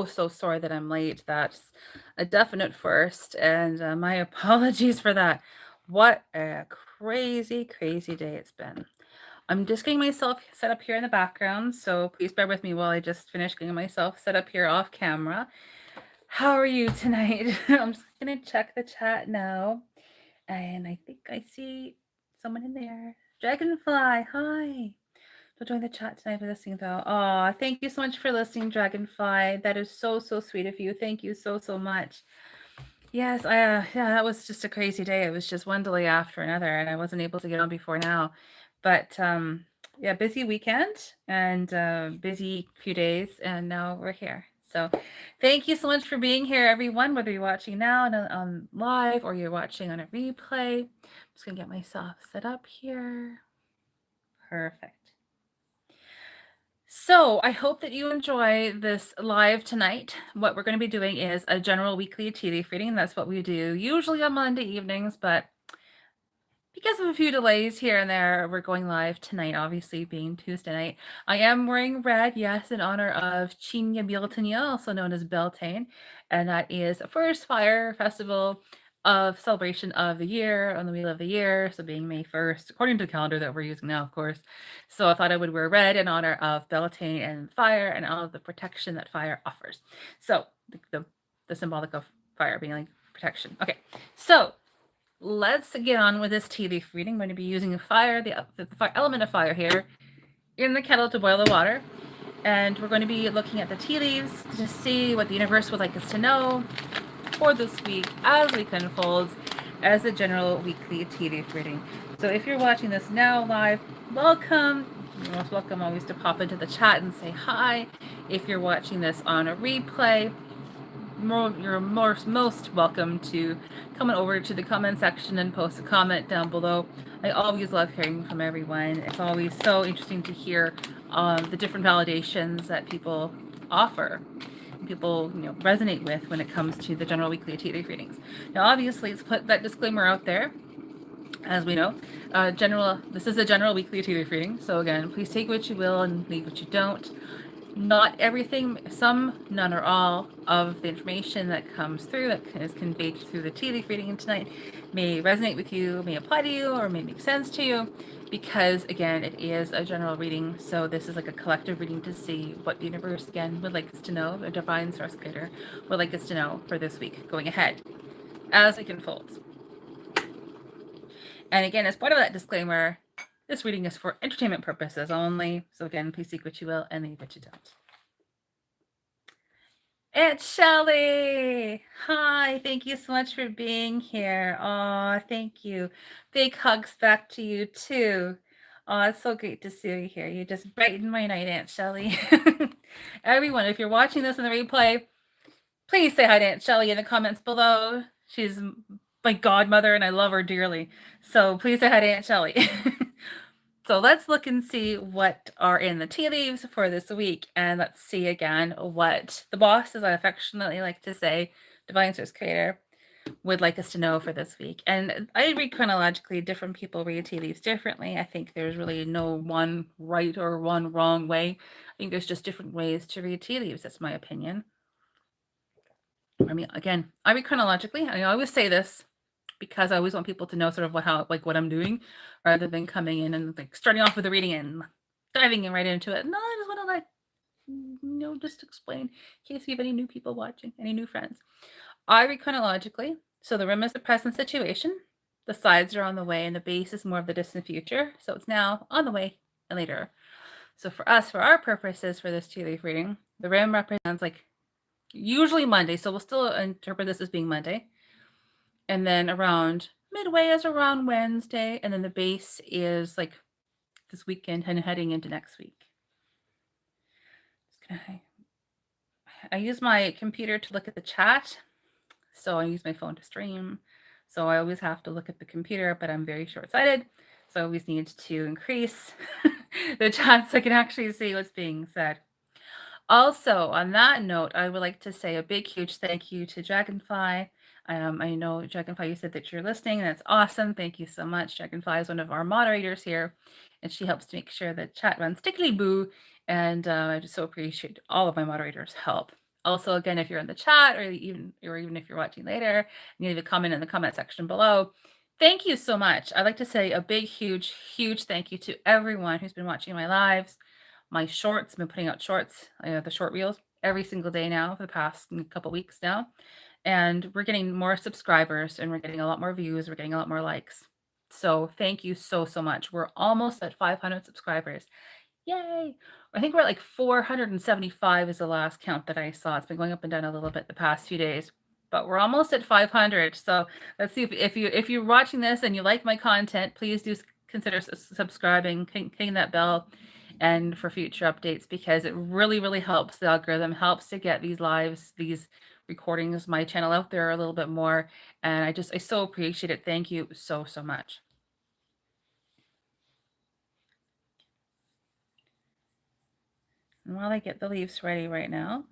so sorry that I'm late. That's a definite first, and my apologies for that. What a crazy, crazy day it's been. I'm just getting myself set up here in the background, so please bear with me while I just finish getting myself set up here off camera. How are you tonight? I'm just gonna check the chat now, and I think I see someone in there. Dragonfly, hi. Don't join the chat tonight for listening though. Oh, thank you so much for listening, Dragonfly. That is so, so sweet of you. Thank you so, so much. Yes, yeah, that was just a crazy day. It was just one delay after another, and I wasn't able to get on before now. But yeah, busy weekend and busy few days, and now we're here. So thank you so much for being here, everyone, whether you're watching now on live or you're watching on a replay. I'm just gonna get myself set up here. Perfect. So I hope that you enjoy this live tonight. What we're going to be doing is a general weekly tea leaf reading. That's what we do usually on Monday evenings, but because of a few delays here and there, we're going live tonight, obviously being Tuesday night. I am wearing red, yes, in honor of Chinya Biltania, also known as Beltane, and that is the first fire festival of celebration of the year on the wheel of the year, so being May 1st, according to the calendar that we're using now, of course. So I thought I would wear red in honor of Beltane and fire and all of the protection that fire offers. So the symbolic of fire being like protection. Okay, so let's get on with this tea leaf reading. I'm going to be using fire, the element of fire here, in the kettle to boil the water. And we're going to be looking at the tea leaves to see what the universe would like us to know for this week as week unfolds as a general weekly tea leaf reading. So if you're watching this now live, welcome. You're most welcome always to pop into the chat and say hi. If you're watching this on a replay, you're most welcome to come over to the comment section and post a comment down below. I always love hearing from everyone. It's always so interesting to hear the different validations that people offer, people resonate with when it comes to the general weekly tea leaf readings. Now, obviously, let's put that disclaimer out there. As we know, this is a general weekly tea leaf reading. So again, please take what you will and leave what you don't. Not everything, none or all of the information that comes through, that is conveyed through the tea leaf reading tonight, may resonate with you, may apply to you, or may make sense to you, because again, it is a general reading. So this is like a collective reading to see what the universe again would like us to know, the divine source creator would like us to know for this week going ahead as it unfolds. And again, as part of that disclaimer, this reading is for entertainment purposes only. So again, please take what you will and leave what you don't. Aunt Shelley, hi, thank you so much for being here. Oh, thank you. Big hugs back to you too. Oh, it's so great to see you here. You just brightened my night, Aunt Shelley. Everyone, if you're watching this in the replay, please say hi to Aunt Shelley in the comments below. She's my godmother and I love her dearly. So please say hi to Aunt Shelley. So let's look and see what are in the tea leaves for this week. And let's see again what the boss, as I affectionately like to say, Divine Source Creator, would like us to know for this week. And I read chronologically. Different people read tea leaves differently. I think there's really no one right or one wrong way. I think there's just different ways to read tea leaves. That's my opinion. I mean, again, I read chronologically. I always say this because I always want people to know sort of what I'm doing, rather than coming in and like starting off with a reading and diving in right into it. No, I just want to just explain in case we have any new people watching, any new friends. I read chronologically. So the rim is the present situation, the sides are on the way, and the base is more of the distant future. So it's now, on the way, and later. So for us, for our purposes for this tea leaf reading, the rim represents like usually Monday. So we'll still interpret this as being Monday. And then around midway is around Wednesday. And then the base is like this weekend and heading into next week. I use my computer to look at the chat. So I use my phone to stream. So I always have to look at the computer, but I'm very short-sighted. So I always need to increase the chat so I can actually see what's being said. Also, on that note, I would like to say a big, huge thank you to Dragonfly. I know, Dragonfly, you said that you're listening, and that's awesome. Thank you so much. Dragonfly is one of our moderators here, and she helps to make sure that chat runs tickly-boo, and I just so appreciate all of my moderators' help. Also, again, if you're in the chat or even if you're watching later, you leave a comment in the comment section below. Thank you so much. I'd like to say a big, huge, huge thank you to everyone who's been watching my lives, my shorts. I've been putting out shorts, the short reels, every single day now for the past couple weeks now. And we're getting more subscribers and we're getting a lot more views. We're getting a lot more likes. So thank you so, so much. We're almost at 500 subscribers. Yay! I think we're at like 475 is the last count that I saw. It's been going up and down a little bit the past few days, but we're almost at 500. So let's see if you're watching this and you like my content, please do consider subscribing, hitting that bell, and for future updates, because it really, really helps the algorithm, helps to get these lives, these recordings, my channel out there a little bit more. And I so appreciate it. Thank you so, so much. And while I get the leaves ready right now,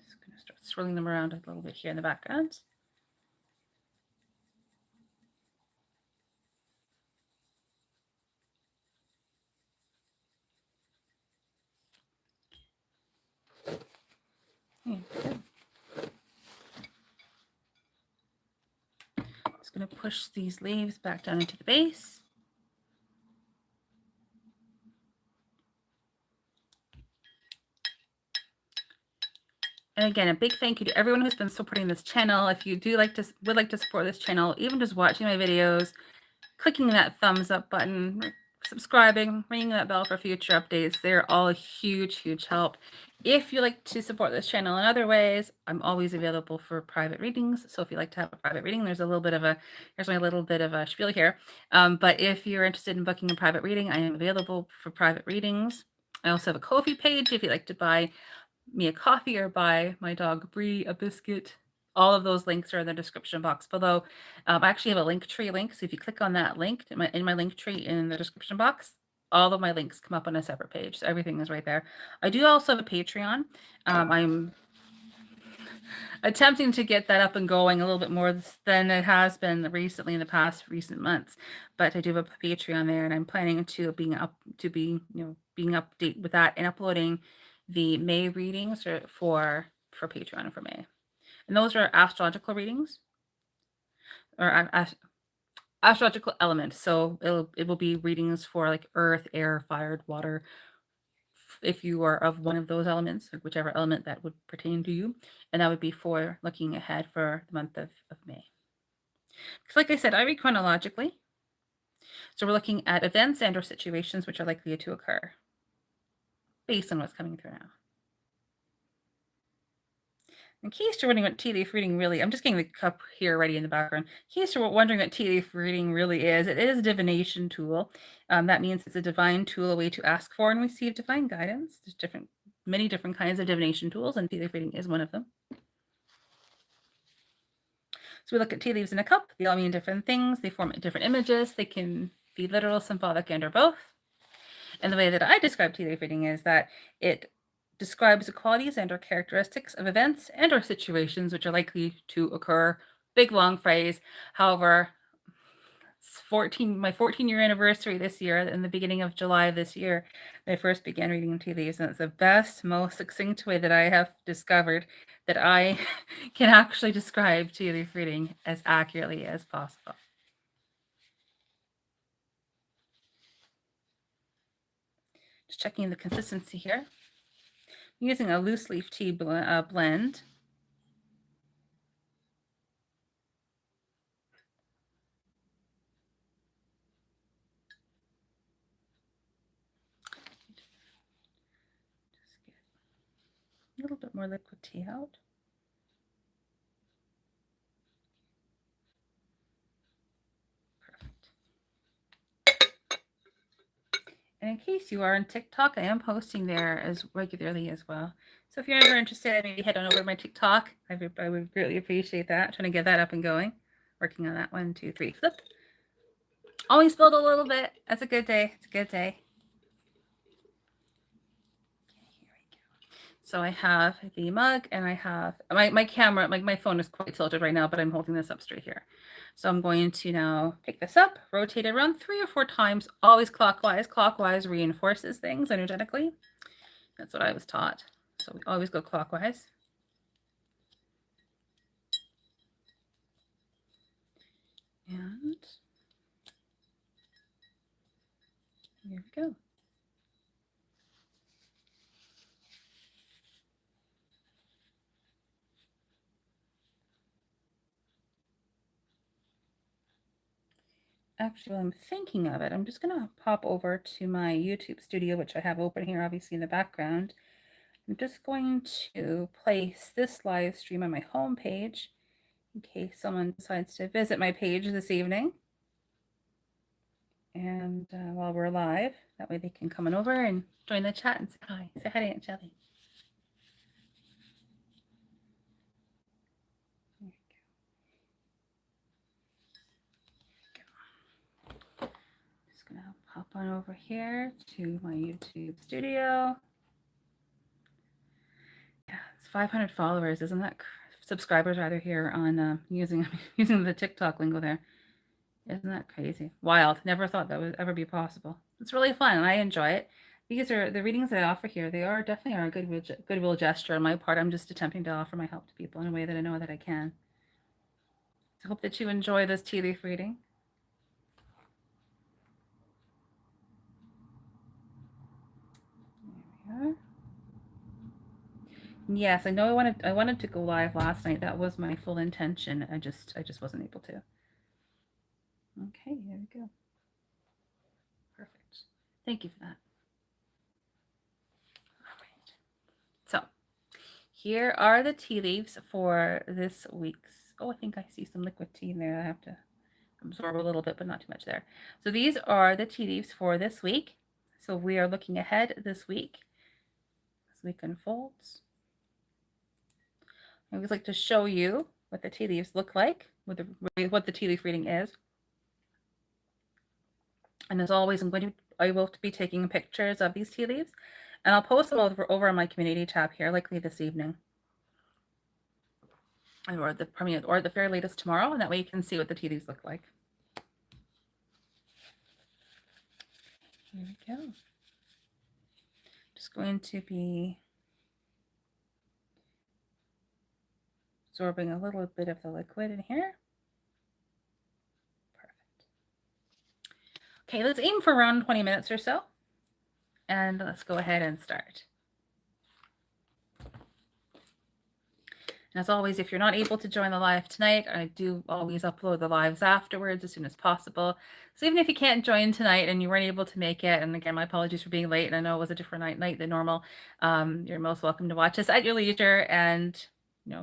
just going to start swirling them around a little bit here in the background. Just going to push these leaves back down into the base. And again, a big thank you to everyone who's been supporting this channel. If you would like to support this channel, even just watching my videos, clicking that thumbs up button, subscribing, ringing that bell for future updates, they're all a huge, huge help. If you like to support this channel in other ways, I'm always available for private readings. So if you like to have a private reading, here's my little bit of a spiel here. But if you're interested in booking a private reading, I am available for private readings. I also have a Ko-fi page if you'd like to buy me a coffee or buy my dog Bree a biscuit. All of those links are in the description box below. I actually have a Linktree link, so if you click on that link in my Linktree in the description box, all of my links come up on a separate page. So everything is right there. I do also have a Patreon. I'm attempting to get that up and going a little bit more than it has been recently in the past recent months. But I do have a Patreon there, and I'm planning to being update with that and uploading the May readings for Patreon for May. And those are astrological readings or astrological elements. So it will be readings for like earth, air, fire, water. If you are of one of those elements, like whichever element that would pertain to you, and that would be for looking ahead for the month of May. Because like I said, I read chronologically. So we're looking at events and or situations which are likely to occur based on what's coming through now. In case you're wondering what tea leaf reading really, I'm just getting the cup here ready in the background. In case you're wondering what tea leaf reading really is, it is a divination tool. That means it's a divine tool, a way to ask for and receive divine guidance. There's many different kinds of divination tools, and tea leaf reading is one of them. So we look at tea leaves in a cup. They all mean different things. They form different images. They can be literal, symbolic, and or both. And the way that I describe tea leaf reading is that it describes the qualities and or characteristics of events and or situations which are likely to occur. Big, long phrase. However, it's my 14-year anniversary this year, in the beginning of July this year, I first began reading tea leaves, and it's the best, most succinct way that I have discovered that I can actually describe tea leaf reading as accurately as possible. Just checking the consistency here. I'm using a loose leaf tea blend. A little bit more liquid tea out. Perfect. And in case you are on TikTok, I am posting there as regularly as well. So if you're ever interested, maybe head on over to my TikTok. I would greatly appreciate that. Trying to get that up and going. Working on that. 1, 2, 3, flip. Only spilled a little bit. That's a good day. It's a good day. So I have the mug and I have my camera, like my phone is quite tilted right now, but I'm holding this up straight here. So I'm going to now pick this up, rotate it around 3 or 4 times, always clockwise. Clockwise reinforces things energetically. That's what I was taught. So we always go clockwise. And here we go. Actually, while I'm thinking of it, I'm just going to pop over to my YouTube studio, which I have open here, obviously, in the background. I'm just going to place this live stream on my home page in case someone decides to visit my page this evening. And while we're live, that way they can come on over and join the chat and say hi. Say hi to Aunt Shelly. Just gonna pop on over here to my YouTube studio. Yeah, it's 500 followers. Isn't that subscribers rather here on using the TikTok lingo there? Isn't that crazy? Wild. Never thought that would ever be possible. It's really fun. I enjoy it. These are the readings that I offer here. They are definitely a goodwill gesture on my part. I'm just attempting to offer my help to people in a way that I know that I can. I hope that you enjoy this tea leaf reading. There we are. Yes, I know I wanted to go live last night. That was my full intention. I just wasn't able to. Okay, here we go. Perfect. Thank you for that. All right. So here are the tea leaves for this week's. Oh, I think I see some liquid tea in there. I have to absorb a little bit, but not too much there. So these are the tea leaves for this week. So we are looking ahead this week. This week unfolds. I always like to show you what the tea leaves look like, what the tea leaf reading is. And as always, I will be taking pictures of these tea leaves, and I'll post them over on my community tab here, likely this evening, or the very latest tomorrow, and that way you can see what the tea leaves look like. Here we go. Just going to be absorbing a little bit of the liquid in here. Perfect. Okay, let's aim for around 20 minutes or so, and let's go ahead and start. And as always, if you're not able to join the live tonight, I do always upload the lives afterwards as soon as possible. So even if you can't join tonight and you weren't able to make it, and again, my apologies for being late, and I know it was a different night than normal, you're most welcome to watch us at your leisure and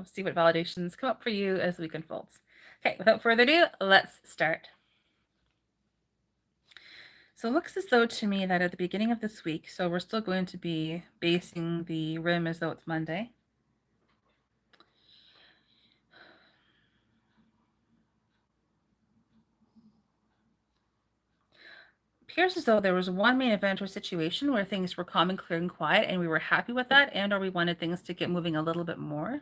see what validations come up for you as the week unfolds. Okay, without further ado, let's start. So it looks as though to me that at the beginning of this week, so we're still going to be basing the rim as though it's Monday. Appears as though there was one main event or situation where things were calm and clear and quiet, and we were happy with that, and or we wanted things to get moving a little bit more.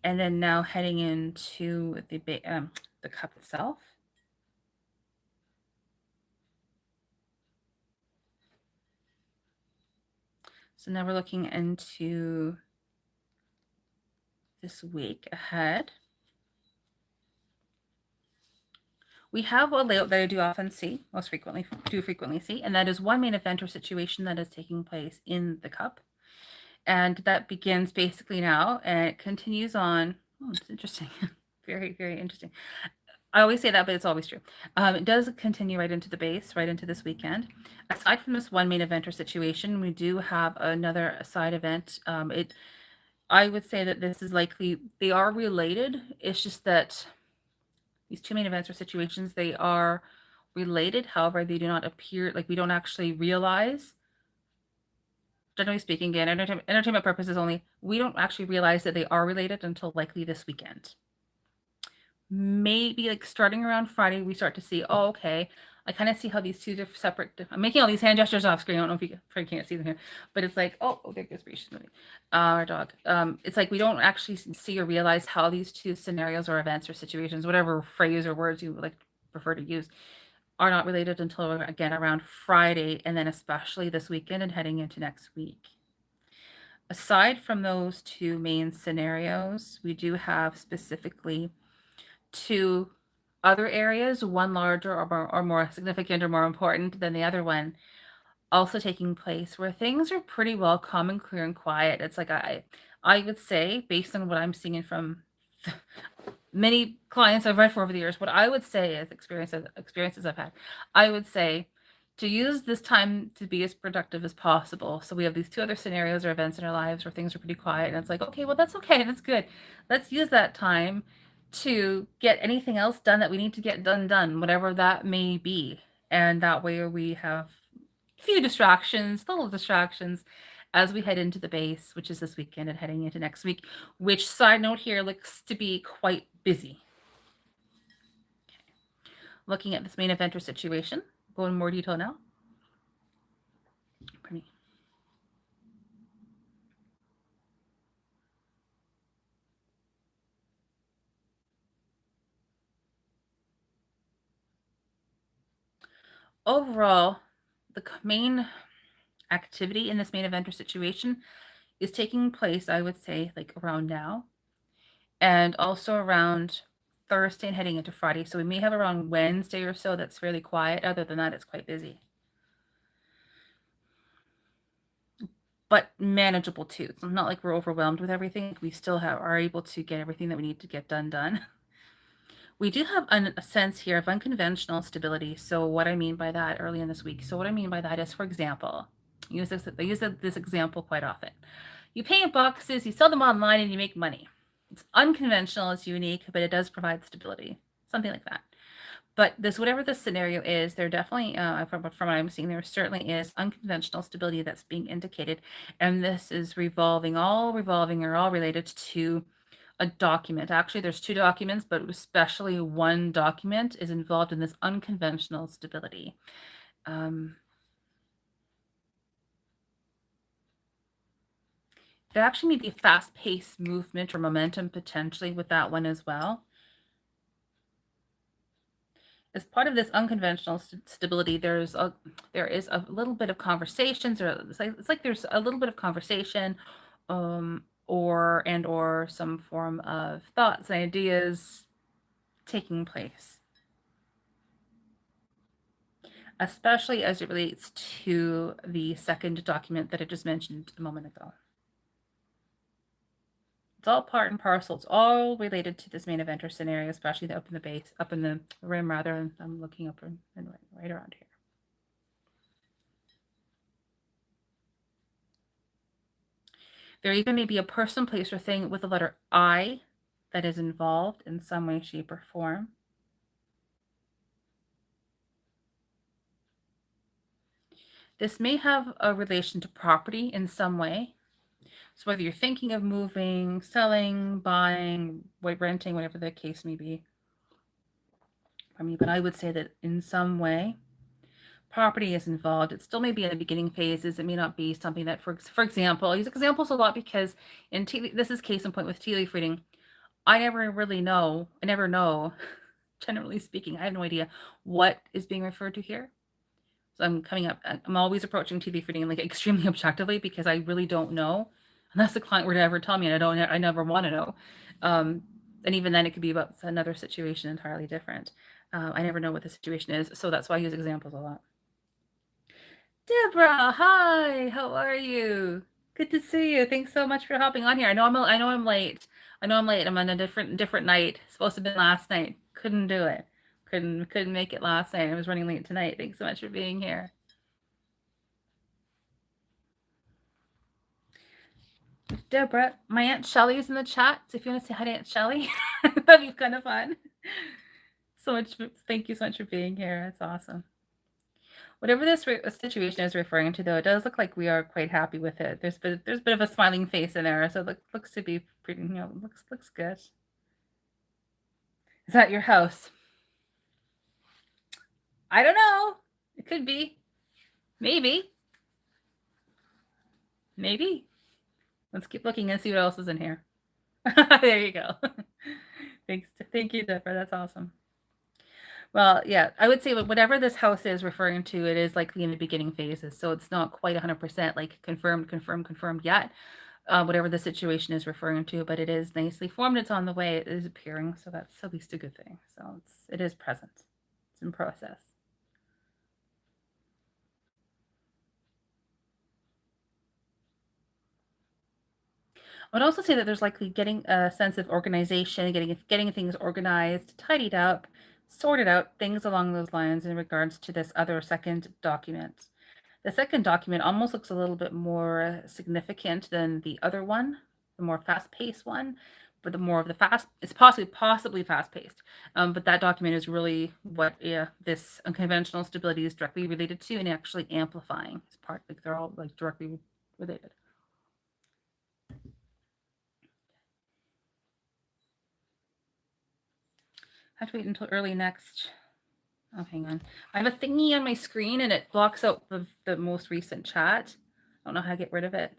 And then now heading into the cup itself. So now we're looking into this week ahead. We have a layout that I do often see, frequently see, and that is one main event or situation that is taking place in the cup. And that begins basically now, and it continues on. Oh, it's interesting. Very, very interesting. I always say that, but it's always true. It does continue right into the base, right into this weekend. Aside from this one main event or situation, we do have another side event. I would say that this is likely, they are related. It's just that these two main events or situations, they are related. However, they do not appear, like we don't actually realize, generally speaking, again, entertainment purposes only, we don't actually realize that they are related until likely this weekend. Maybe like starting around Friday, we start to see, oh, okay, I kind of see how these two different separate, I'm making all these hand gestures off screen. I don't know if you can't see them here, but it's like, oh, there goes Bree's moving. Our dog. It's like we don't actually see or realize how these two scenarios or events or situations, whatever phrase or words you would like prefer to use, are not related until, again, around Friday, and then especially this weekend and heading into next week. Aside from those two main scenarios, we do have specifically two other areas, one larger or more significant or more important than the other one, also taking place where things are pretty well calm and clear and quiet. It's like I would say, based on what I'm seeing from many clients I've read for over the years, what I would say is experiences I've had, I would say to use this time to be as productive as possible. So we have these two other scenarios or events in our lives where things are pretty quiet, and it's like, okay, well that's okay, that's good. Let's use that time to get anything else done that we need to get done, whatever that may be. And that way we have a few distractions, little distractions as we head into the base, which is this weekend and heading into next week, which side note here looks to be quite busy. Okay. Looking at this main eventer situation, go in more detail now. Pardon me. Overall, the main activity in this main eventer situation is taking place, I would say, like around now, and also around Thursday and heading into Friday. So we may have around Wednesday or so that's fairly quiet. Other than that, it's quite busy. But manageable too. It's not like we're overwhelmed with everything. We still are able to get everything that we need to get done. We do have a sense here of unconventional stability. So what I mean by that early in this week. So what I mean by that is, for example, I use this example quite often. You paint boxes, you sell them online, and you make money. It's unconventional, it's unique, but it does provide stability, something like that. But this, whatever the scenario is, there definitely, from what I'm seeing, there certainly is unconventional stability that's being indicated, and this is all related to a document. Actually, there's two documents, but especially one document is involved in this unconventional stability. There actually may be fast-paced movement or momentum potentially with that one as well. As part of this unconventional stability, there is a little bit of conversations, or it's like there's a little bit of conversation, or some form of thoughts and ideas taking place, especially as it relates to the second document that I just mentioned a moment ago. It's all part and parcel. It's all related to this main eventer scenario, especially up in the rim rather. And I'm looking up and right around here. There even may be a person, place, or thing with the letter I that is involved in some way, shape, or form. This may have a relation to property in some way. So whether you're thinking of moving, selling, buying, renting, whatever the case may be. But I would say that in some way, property is involved. It still may be in the beginning phases. It may not be something that, for example, I use examples a lot because this is case in point with tea leaf reading. I never know, generally speaking, I have no idea what is being referred to here. So I'm always approaching tea leaf reading like extremely objectively because I really don't know, unless the client were to ever tell me, and I never want to know. And even then it could be about another situation entirely different. I never know what the situation is, so that's why I use examples a lot. Deborah, hi, how are you? Good to see you. Thanks so much for hopping on here. I know I'm late. I'm on a different night. Supposed to have been last night. Couldn't do it. Couldn't make it last night. I was running late tonight. Thanks so much for being here. Deborah, my Aunt Shelly's in the chat. So if you want to say hi to Aunt Shelly, that'd be kind of fun. Thank you so much for being here. It's awesome. Whatever this situation is referring to, though, it does look like we are quite happy with it. There's a bit of a smiling face in there, so it looks to be pretty, looks good. Is that your house? I don't know. It could be. Maybe. Let's keep looking and see what else is in here. There you go. Thanks. Thank you, Deborah. That's awesome. Well, yeah, I would say whatever this house is referring to, it is likely in the beginning phases. So it's not quite 100% like confirmed yet. whatever the situation is referring to, but it is nicely formed. It's on the way. It is appearing, so that's at least a good thing. So it is present. It's in process. I would also say that there's likely getting a sense of organization, getting things organized, tidied up, sorted out, things along those lines in regards to this other second document. The second document almost looks a little bit more significant than the other one, the more fast-paced one, but the more of the fast, it's possibly fast-paced. But that document is really what this unconventional stability is directly related to and actually amplifying. It's part, like they're all like directly related. I have to wait until early next. Oh, hang on. I have a thingy on my screen and it blocks out the most recent chat. I don't know how to get rid of it.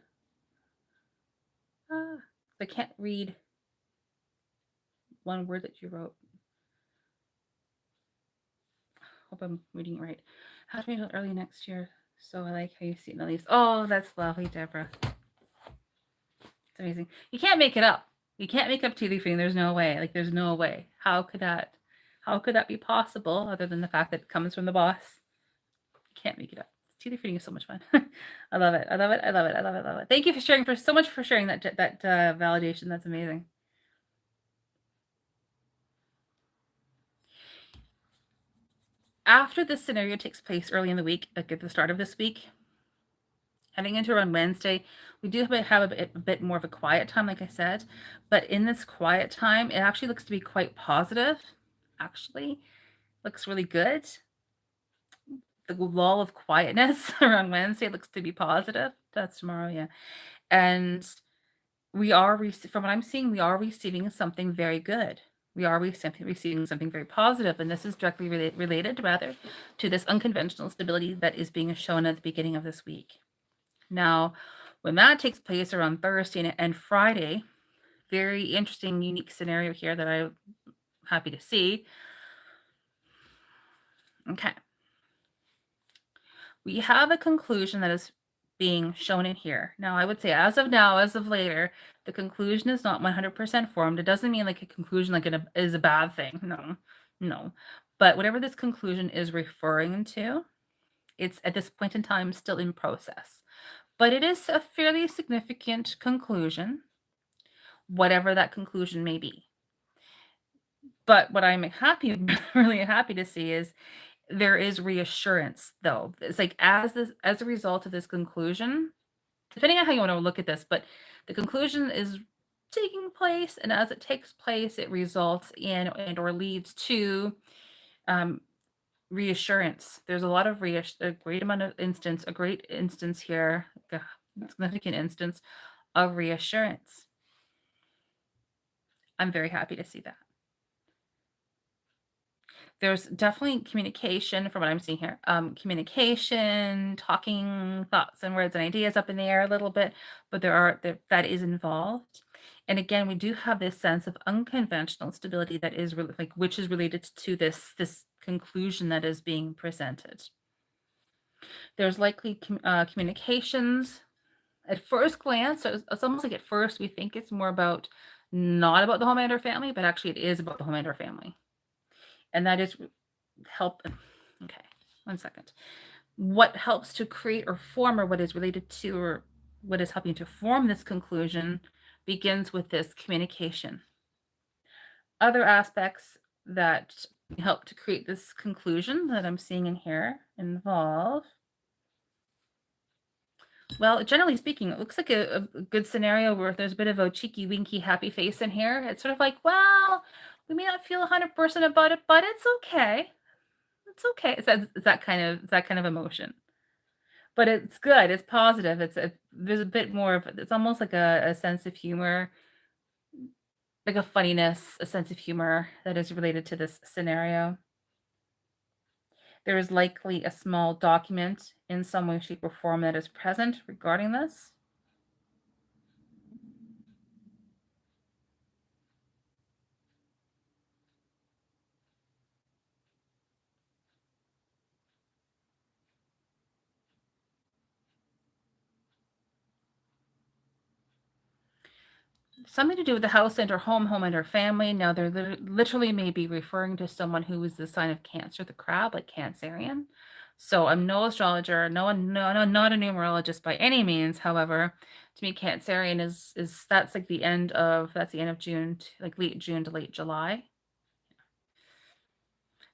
I can't read one word that you wrote. Hope I'm reading it right. How to wait until early next year. So I like how you see it in the leaves. Oh, that's lovely, Deborah. It's amazing. You can't make it up. You can't make up tea leaf reading. There's no way. Like there's no way. How could that be possible other than the fact that it comes from the boss? You can't make it up. Tea leaf reading is so much fun. I love it. I love it. I love it. I love it. I love it. Thank you for sharing so much for sharing that validation. That's amazing. After this scenario takes place early in the week, like at the start of this week, heading into around Wednesday, we do have a bit more of a quiet time, like I said. But in this quiet time, it actually looks to be quite positive. Actually, looks really good. The lull of quietness around Wednesday looks to be positive. That's tomorrow, yeah. And we are, from what I'm seeing, we are receiving something very good. We are receiving something very positive, and this is directly related, rather, to this unconventional stability that is being shown at the beginning of this week. Now, when that takes place around Thursday and Friday, very interesting, unique scenario here that I'm happy to see. Okay. We have a conclusion that is being shown in here. Now, I would say as of now, as of later, the conclusion is not 100% formed. It doesn't mean like a conclusion like it is a bad thing. No, no. But whatever this conclusion is referring to, it's at this point in time still in process. But it is a fairly significant conclusion, whatever that conclusion may be. But what I'm really happy to see is there is reassurance, though. It's like as a result of this conclusion, depending on how you want to look at this, but the conclusion is taking place, and as it takes place, it results in or leads to reassurance. There's a lot of a great instance here, a significant instance of reassurance. I'm very happy to see that. There's definitely communication from what I'm seeing here. Communication, talking thoughts and words and ideas up in the air a little bit, but that is involved. And again, we do have this sense of unconventional stability that is which is related to this conclusion that is being presented. There's likely communications. At first glance, so it's almost like at first we think it's more about not about the Homelander family, but actually it is about the Homelander family. And that is help. Okay, 1 second. What helps to create or form, or what is related to, or what is helping to form this conclusion begins with this communication. Other aspects that help to create this conclusion that I'm seeing in here involve, well, generally speaking, it looks like a good scenario where there's a bit of a cheeky, winky, happy face in here. It's sort of like, well, we may not feel 100% about it, but it's okay. It's okay. It's that kind of emotion. But it's good. It's positive. There's a bit more of, it's almost like a sense of humor, like a funniness, a sense of humor that is related to this scenario. There is likely a small document in some way, shape, or form that is present regarding this. something to do with the house and her home and her family. Now, they're literally maybe referring to someone who is the sign of Cancer, the crab, like Cancerian. So I'm no astrologer, not a numerologist by any means. However, to me, Cancerian is that's like that's the end of June, like late June to late July.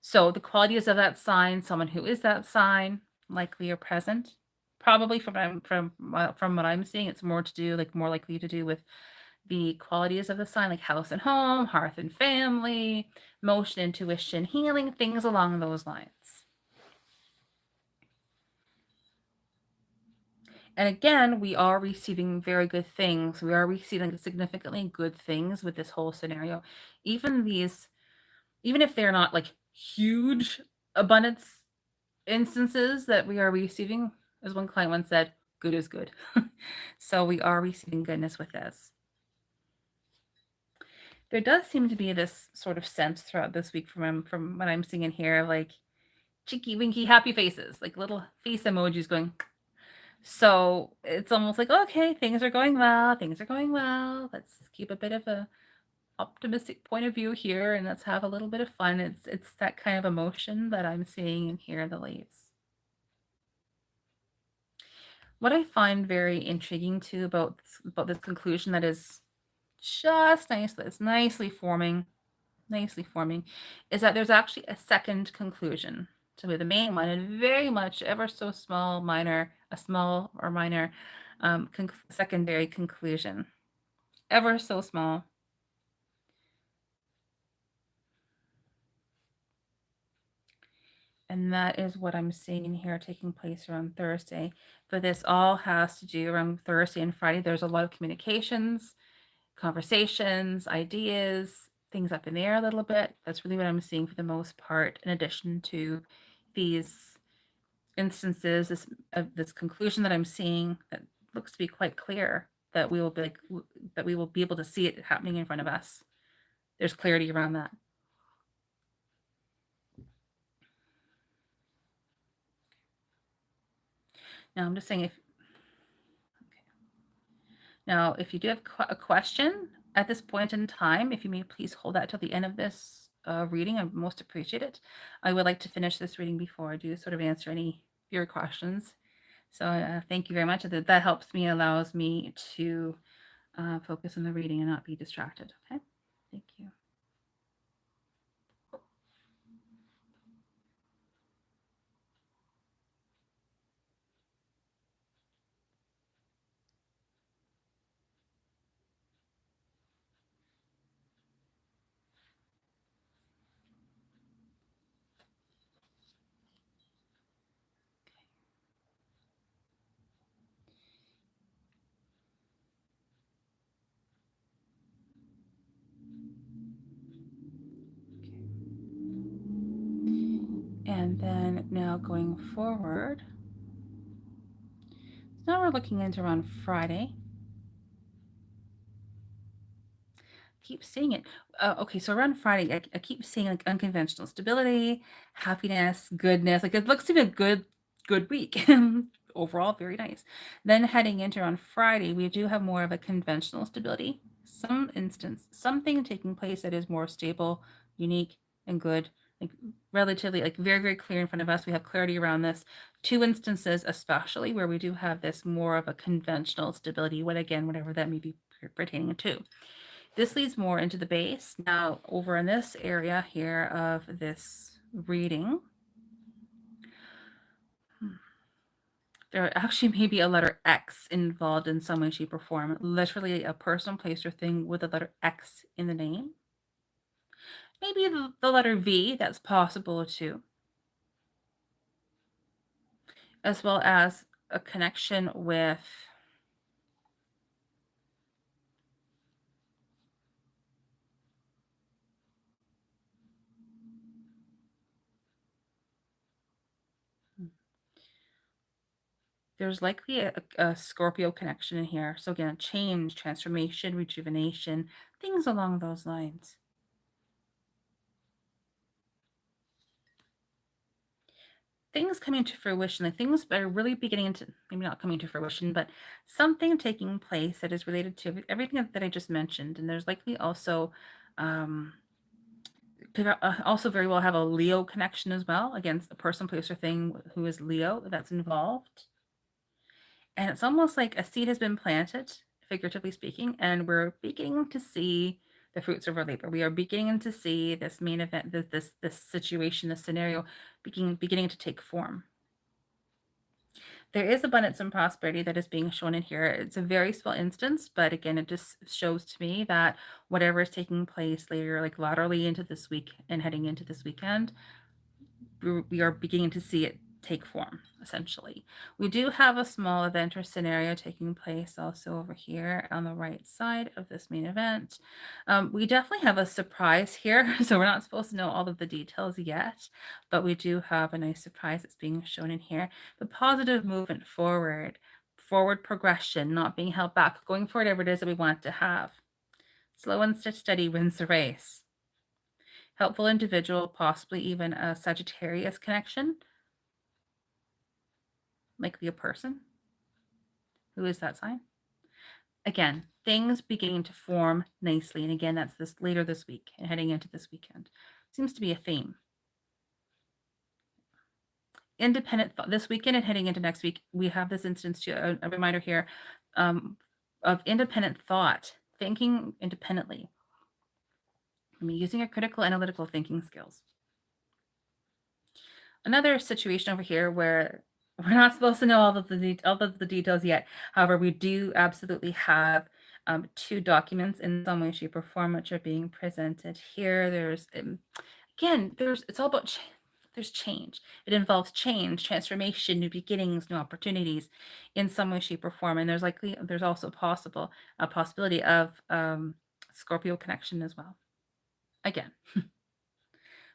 So the qualities of that sign, someone who is that sign, likely are present. Probably from what I'm seeing, it's more likely to do with the qualities of the sign, like house and home, hearth and family, motion, intuition, healing, things along those lines. And again, we are receiving very good things. We are receiving significantly good things with this whole scenario. Even even if they're not like huge abundance instances that we are receiving, as one client once said, good is good. So we are receiving goodness with this. There does seem to be this sort of sense throughout this week from what I'm seeing in here, like cheeky, winky, happy faces, like little face emojis going. So it's almost like, okay, things are going well. Things are going well. Let's keep a bit of a optimistic point of view here, and let's have a little bit of fun. It's that kind of emotion that I'm seeing in here, the leaves. What I find very intriguing too about this conclusion that is just nice, that's nicely forming, is that there's actually a second conclusion to the main one, and very much ever so small, minor, a small or minor secondary conclusion, ever so small. And that is what I'm seeing here taking place around Thursday. But this all has to do around Thursday and Friday. There's a lot of communications, conversations, ideas, things up in the air a little bit. That's really what I'm seeing for the most part, in addition to these instances, this conclusion that I'm seeing that looks to be quite clear that we will be able to see it happening in front of us. There's clarity around that. Now I'm just saying if you do have a question at this point in time, if you may please hold that till the end of this reading, I most appreciate it. I would like to finish this reading before I do sort of answer any of your questions. So thank you very much. That helps me, allows me to focus on the reading and not be distracted. Okay, thank you. And then now going forward, now we're looking into around Friday. Keep seeing it. Okay, so around Friday, I keep seeing like unconventional stability, happiness, goodness. Like it looks to be a good week. Overall, very nice. Then heading into on Friday, we do have more of a conventional stability. Something taking place that is more stable, unique, and good. Like relatively, like very, very clear in front of us. We have clarity around this. Two instances, especially where we do have this more of a conventional stability. Whatever that may be pertaining to. This leads more into the base. Now, over in this area here of this reading, there actually may be a letter X involved in some way, shape, or form. Literally a person, place, or thing with the letter X in the name. Maybe the letter V, that's possible too. As well as a connection with there's likely a Scorpio connection in here. So again, change, transformation, rejuvenation, things along those lines. things coming to fruition, like things that are really beginning to, maybe not coming to fruition, but something taking place that is related to everything that I just mentioned. And there's likely also, could also very well have a Leo connection as well, against a person, place, or thing who is Leo that's involved. And it's almost like a seed has been planted, figuratively speaking, and we're beginning to see the fruits of our labor. We are beginning to see this main event, this situation, this scenario beginning to take form. There is abundance and prosperity that is being shown in here. It's a very small instance, but again, it just shows to me that whatever is taking place later, like laterally into this week and heading into this weekend, we are beginning to see it take form, essentially. We do have a small event or scenario taking place also over here on the right side of this main event. We definitely have a surprise here, so we're not supposed to know all of the details yet, but we do have a nice surprise that's being shown in here. The positive movement forward, forward progression, not being held back, going for whatever it is that we want to have. Slow and steady wins the race. Helpful individual, possibly even a Sagittarius connection, likely a person. Who is that sign? Again, things beginning to form nicely. And again, that's this later this week and heading into this weekend. Seems to be a theme. Independent thought this weekend and heading into next week, we have this instance to a reminder here of independent thought, thinking independently. I mean, using your critical analytical thinking skills. Another situation over here where we're not supposed to know all of the details yet. However, we do absolutely have two documents in some way, shape, or form which are being presented here. There's again, it's all about there's change. It involves change, transformation, new beginnings, new opportunities, in some way, shape, or form. And there's also a possibility of Scorpio connection as well. Again.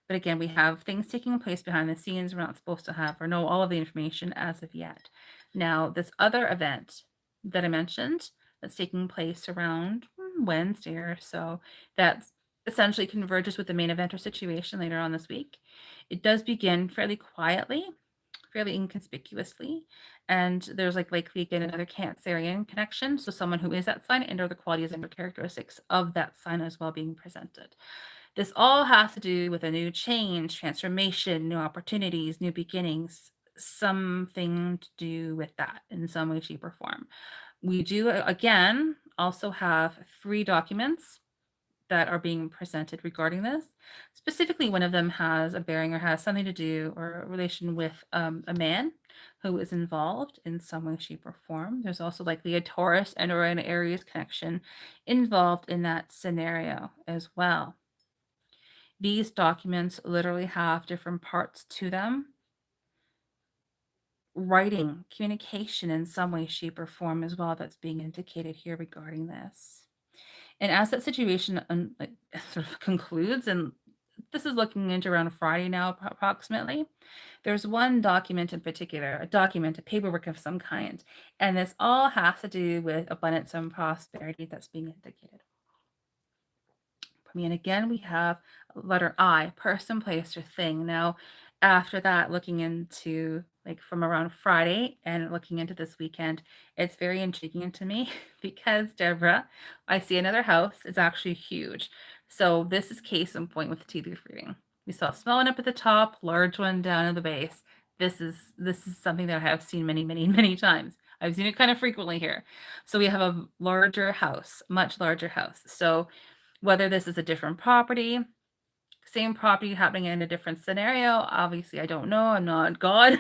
But again, we have things taking place behind the scenes we're not supposed to have or know all of the information as of yet. Now, this other event that I mentioned that's taking place around Wednesday or so, that essentially converges with the main event or situation later on this week. It does begin fairly quietly, fairly inconspicuously, and there's likely again another Cancerian connection, so someone who is that sign and or the qualities and characteristics of that sign as well being presented. This all has to do with a new change, transformation, new opportunities, new beginnings, something to do with that in some way, shape, or form. We do, again, also have 3 documents that are being presented regarding this. Specifically, one of them has a bearing or has something to do or a relation with a man who is involved in some way, shape, or form. There's also likely a Taurus and or an Aries connection involved in that scenario as well. These documents literally have different parts to them. Writing, communication in some way, shape, or form as well that's being indicated here regarding this. And as that situation sort of concludes, and this is looking into around Friday now approximately, there's one document in particular, a paperwork of some kind, and this all has to do with abundance and prosperity that's being indicated. And again, we have letter I, person, place, or thing. Now, after that, looking into from around Friday and looking into this weekend, it's very intriguing to me because Deborah, I see another house. It's actually huge. So this is case in point with the tea leaf reading. We saw a small one up at the top, large one down at the base. This is something that I have seen many, many, many times. I've seen it kind of frequently here. So we have a larger house, much larger house. So whether this is a different property, same property happening in a different scenario, obviously I don't know, I'm not God,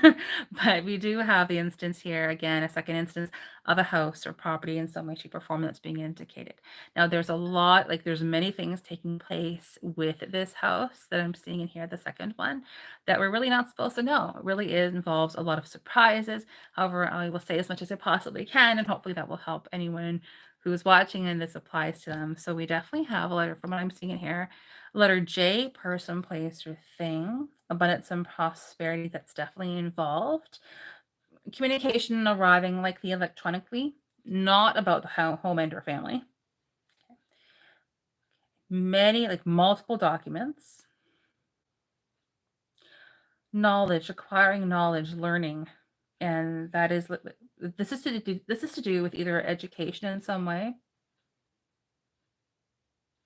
but we do have the instance here, again, a second instance of a house or property in some way, shape, or form that's being indicated. Now there's a lot, there's many things taking place with this house that I'm seeing in here, the second one, that we're really not supposed to know. It really involves a lot of surprises. However, I will say as much as I possibly can, and hopefully that will help anyone who's watching and this applies to them. So we definitely have a letter from what I'm seeing in here. Letter J, person, place, or thing. Abundance and prosperity that's definitely involved. Communication arriving likely electronically, not about the home and or family. Many, multiple documents. knowledge, acquiring knowledge, learning, and that is this is to do with either education in some way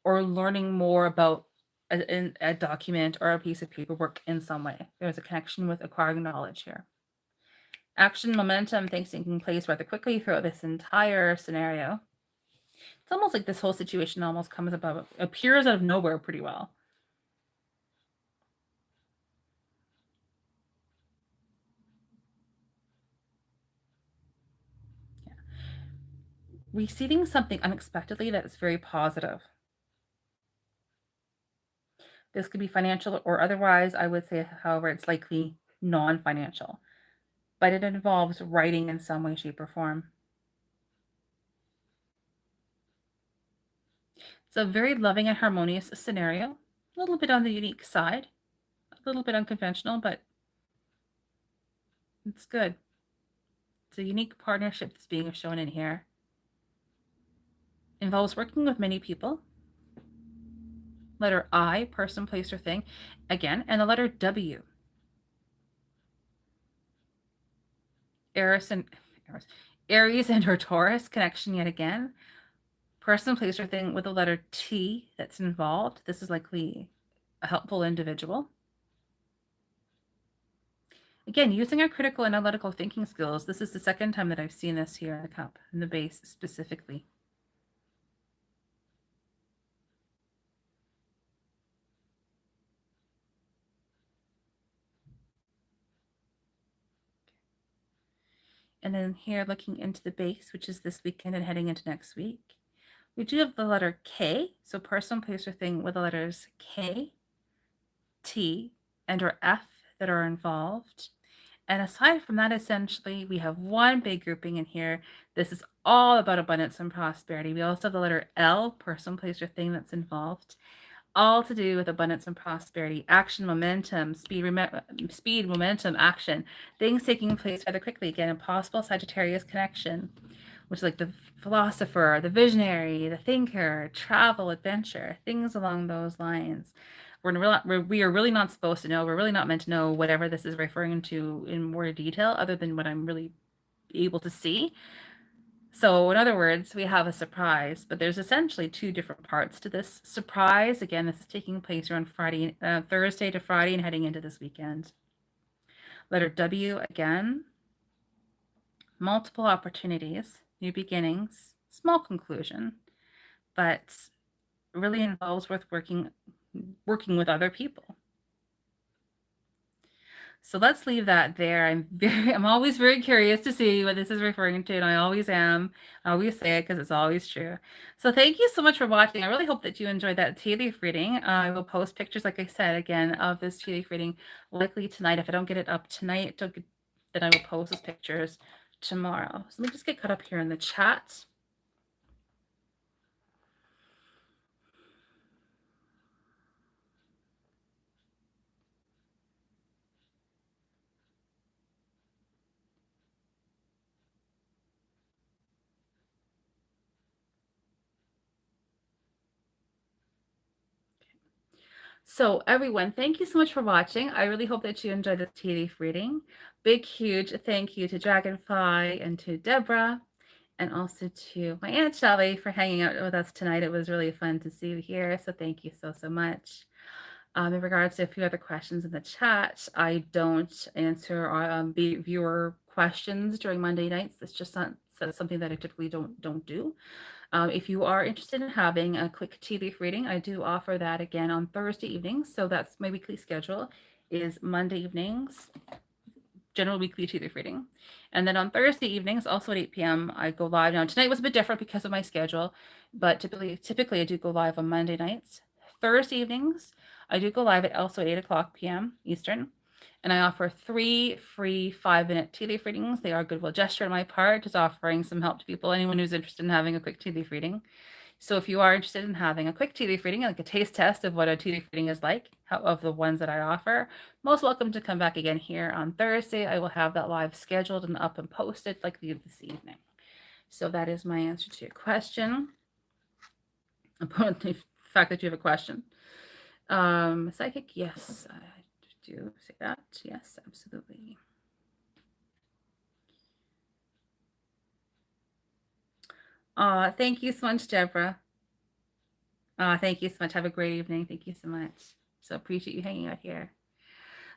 or learning more about a document or a piece of paperwork in some way. There's a connection with acquiring knowledge here. Action momentum, things taking place rather quickly throughout this entire scenario. It's almost like this whole situation almost comes about, appears out of nowhere pretty well. Yeah. Receiving something unexpectedly that is very positive. This could be financial or otherwise. I would say, however, it's likely non-financial, but it involves writing in some way, shape, or form. It's a very loving and harmonious scenario, a little bit on the unique side, a little bit unconventional, but it's good. It's a unique partnership that's being shown in here. Involves working with many people. Letter I, person, place, or thing, again, and the letter W. Aries and Aries and or Taurus connection yet again. Person, place, or thing with the letter T that's involved. This is likely a helpful individual. Again, using our critical and analytical thinking skills. This is the second time that I've seen this here in the cup, in the base specifically. And then here looking into the base, which is this weekend and heading into next week, we do have the letter K. So person, place, or thing with the letters K, T, and or F that are involved. And aside from that, essentially, we have one big grouping in here. This is all about abundance and prosperity. We also have the letter L, person, place, or thing that's involved. All to do with abundance and prosperity, action, momentum, speed, momentum, action, things taking place rather quickly. Again, a possible Sagittarius connection, which is like the philosopher, the visionary, the thinker, travel, adventure, things along those lines. We are really not supposed to know. We're really not meant to know whatever this is referring to in more detail, other than what I'm really able to see. So in other words, we have a surprise, but there's essentially two different parts to this surprise. Again, this is taking place around Thursday to Friday and heading into this weekend. Letter W again, multiple opportunities, new beginnings, small conclusion, but really involves working with other people. So let's leave that there. I'm always very curious to see what this is referring to, and I always am. I always say it because it's always true. So thank you so much for watching. I really hope that you enjoyed that tea leaf reading. I will post pictures, like I said, again, of this tea leaf reading likely tonight. If I don't get it up tonight, then I will post those pictures tomorrow. So let me just get caught up here in the chat. So everyone, thank you so much for watching. I really hope that you enjoyed this tea leaf reading. Big, huge thank you to Dragonfly and to Deborah, and also to my Aunt Shelly for hanging out with us tonight. It was really fun to see you here. So thank you so much. In regards to a few other questions in the chat, I don't answer viewer questions during Monday nights. It's just not something that I typically don't do. If you are interested in having a quick tea leaf reading, I do offer that again on Thursday evenings. So that's my weekly schedule is Monday evenings, general weekly tea leaf reading. And then on Thursday evenings, also at 8 p.m., I go live. Now, tonight was a bit different because of my schedule, but typically I do go live on Monday nights. Thursday evenings, I do go live at also 8 o'clock p.m. Eastern. And I offer 3 free 5-minute tea leaf readings. They are a goodwill gesture on my part, just offering some help to people, anyone who's interested in having a quick tea leaf reading. So if you are interested in having a quick tea leaf reading, like a taste test of what a tea leaf reading is like, of the ones that I offer, most welcome to come back again here on Thursday. I will have that live scheduled and up and posted likely this evening. So that is my answer to your question. About the fact that you have a question. Psychic, yes. do say that. Yes, absolutely. Thank you so much, Deborah. Thank you so much. Have a great evening. Thank you so much. So appreciate you hanging out here.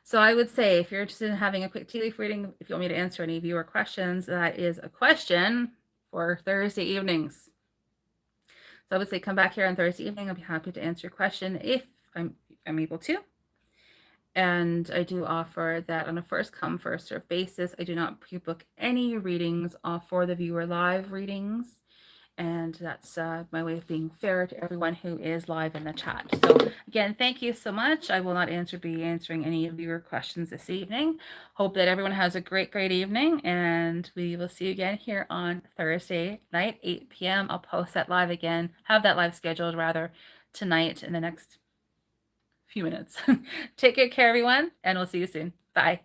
So I would say if you're interested in having a quick tea leaf reading, if you want me to answer any viewer questions, that is a question for Thursday evenings. So I would say come back here on Thursday evening. I'll be happy to answer your question if I'm able to. And I do offer that on a first come, first serve basis. I do not pre-book any readings for the viewer live readings. And that's my way of being fair to everyone who is live in the chat. So again, thank you so much. I will not be answering any of your questions this evening. Hope that everyone has a great evening, and we will see you again here on Thursday night, 8 p.m. I'll post that live again, have that live scheduled rather, tonight in the next few minutes. Take good care, everyone, and we'll see you soon. Bye.